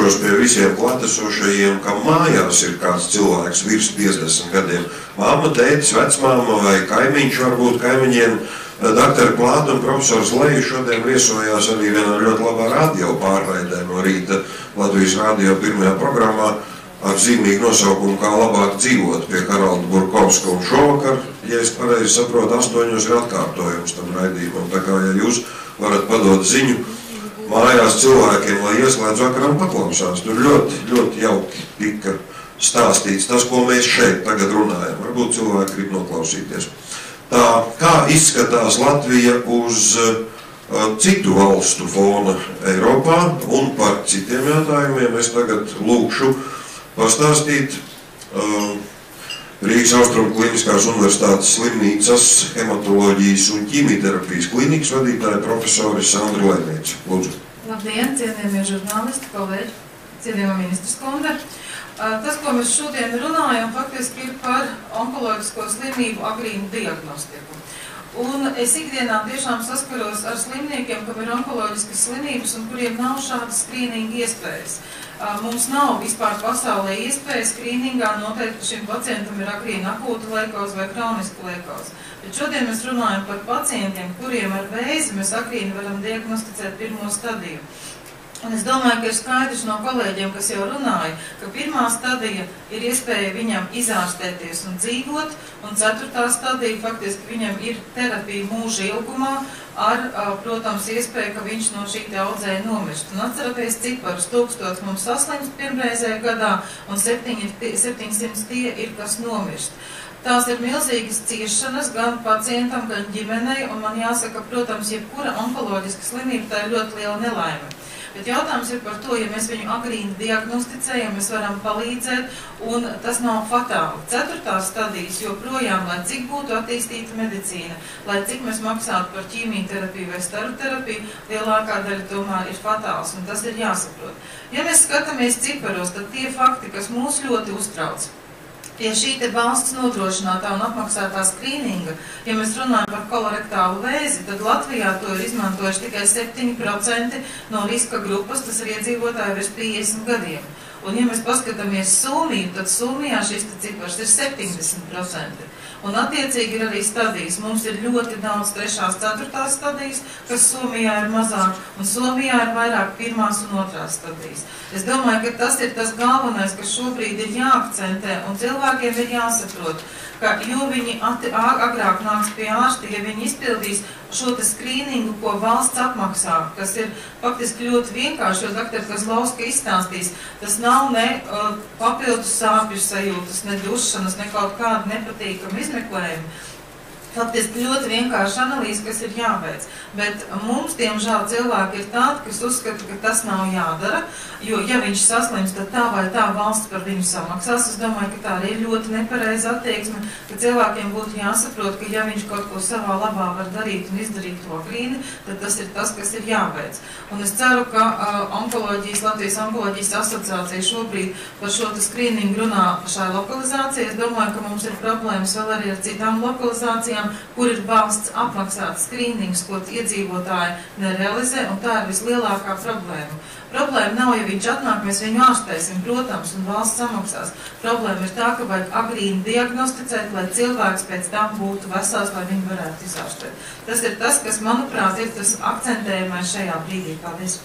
vēršos pie visiem klātesošajiem, kam mājās ir kāds cilvēks virs 50 gadiem. Māma, tētis, vecmāma vai kaimiņš, varbūt kaimiņiem. Doktori Plāta un profesors Leja šodien viesojās arī vienā ļoti labā radio pārraidē no rīta Latvijas radio pirmajā programmā ar zīmīgu nosaukumu Kā labāk dzīvot pie Haralda Burkovska. Un šovakar, ja es pareizi saprotu, 8 ir atkārtojums tam raidījumam. Tā kā, ja jūs varat padot ziņu mājās cilvēkiem, lai ieslēdz vakaram paklausās. Tur ļoti, ļoti jauki tika stāstīts tas, ko mēs šeit tagad runājam. Varbūt cilvēki grib noklausīties. Tā, kā izskatās Latvija uz citu valstu fona Eiropā un par citiem jautājumiem es tagad lūkšu pastāstīt Rīgas Austrumu Kliniskās universitātes slimnīcas hematoloģijas un ķīmijterapijas klinikas vadītāja profesori Sandra Lēniece. Lūdzu. Labdien, cienījamie žurnālisti, kolēģi, cienījamā ministrs kundze. Tas, ko mēs šodien runājam, faktiski ir par onkoloģisko slimību agrīnu diagnostiku. Un es ikdienā tiešām saskaros ar slimniekiem, kam ir onkoloģiskas slimības un kuriem nav šādas skrīninga iespējas. Mums nav vispār pasaulē iespējas skrīningā noteikt, ka šim pacientam ir agrīna akūta lejkoze vai kroniska lejkoze. Bet šodien mēs runājam par pacientiem, kuriem ar vēzi mēs agrīni varam diagnosticēt pirmo stadiju. Un es domāju, ka ir skaidrs no kolēģiem, kas jau runāja, ka pirmā stadija ir iespēja viņam izārstēties un dzīvot, un 4. stadija faktiski viņam ir terapija mūža ilgumā ar, protams, iespēju, ka viņš no šī te audzēja nomirst. Un atceraties ciparus, 1000 mums saslimst pirmreizējā gadā, un 700 tie ir, kas nomirst. Tās ir milzīgas ciešanas gan pacientam, gan ģimenei, un man jāsaka, protams, jebkura onkoloģiska slimība tā ir ļoti liela nelaime. Bet jautājums ir par to, ja mēs viņu agrīni diagnosticējam, mēs varam palīdzēt, un tas nav fatāli. 4. stadijas joprojām, lai cik būtu attīstīta medicīna, lai cik mēs maksātu par ķīmijterapiju vai staroterapiju, lielākā daļa tomēr ir fatāls, un tas ir jāsaprot. Ja mēs skatāmies ciparos, tad tie fakti, kas mūs ļoti uztrauc, pie šī te valsts nodrošinātā un apmaksātā skrīninga, ja mēs runājam par kolorektālu vēzi, tad Latvijā to ir izmantojuši tikai 7% no riska grupas, tas ir iedzīvotāji virs 50 gadiem. Un ja mēs paskatāmies Somiju, tad Somijā šis cipars ir 70%. Un attiecīgi ir arī stadijas. Mums ir ļoti daudz 3. un 4. stadijas, kas Somijā ir mazāk, un Somijā ir vairāk 1. un 2. stadijas. Es domāju, ka tas ir tas galvenais, kas šobrīd ir jāakcentē, un cilvēkiem ir jāsaprot, ka jo viņi agrāk nāks pie ārsta, ja viņi izpildīs šo te skrīningu, ko valsts apmaksā, kas ir faktiski ļoti vienkārši, jo doktor Kozlovska izstāstīs, tas nav ne papildus sāpju sajūtas, ne dušanas, ne kaut kāda nepatīkama izmeklējuma. Faktiski ļoti vienkārši analīze, kas ir jāveic. Bet mums, diemžēl, cilvēki ir tādi, kas uzskata, ka tas nav jādara, jo, ja viņš saslims, tad tā vai tā valsts par viņu samaksās. Es domāju, ka tā arī ir ļoti nepareiza attieksme, ka cilvēkiem būtu jāsaprot, ka ja viņš kaut ko savā labā var darīt un izdarīt to agrīni, tad tas ir tas, kas ir jāveic. Un es ceru, ka Latvijas onkoloģijas asociācija šobrīd par šo skrīningu runā šai lokalizācijai. Es domāju, ka mums ir problēmas vēl arī ar citām lokalizācijām, kur ir valsts apmaksāts skrīnings, ko iedzīvotāji nerealizē, un tā ir vislielākā problēma. Problēma nav, ja viņš atnāk, mēs viņu ārstēsim, protams, un valsts samaksās. Problēma ir tā, ka vajag agrīni diagnosticēt, lai cilvēks pēc tam būtu vesels, lai viņu varētu izārstēt. Tas ir tas, kas, manuprāt, ir tas akcentējumais šajā brīdī. Paldies!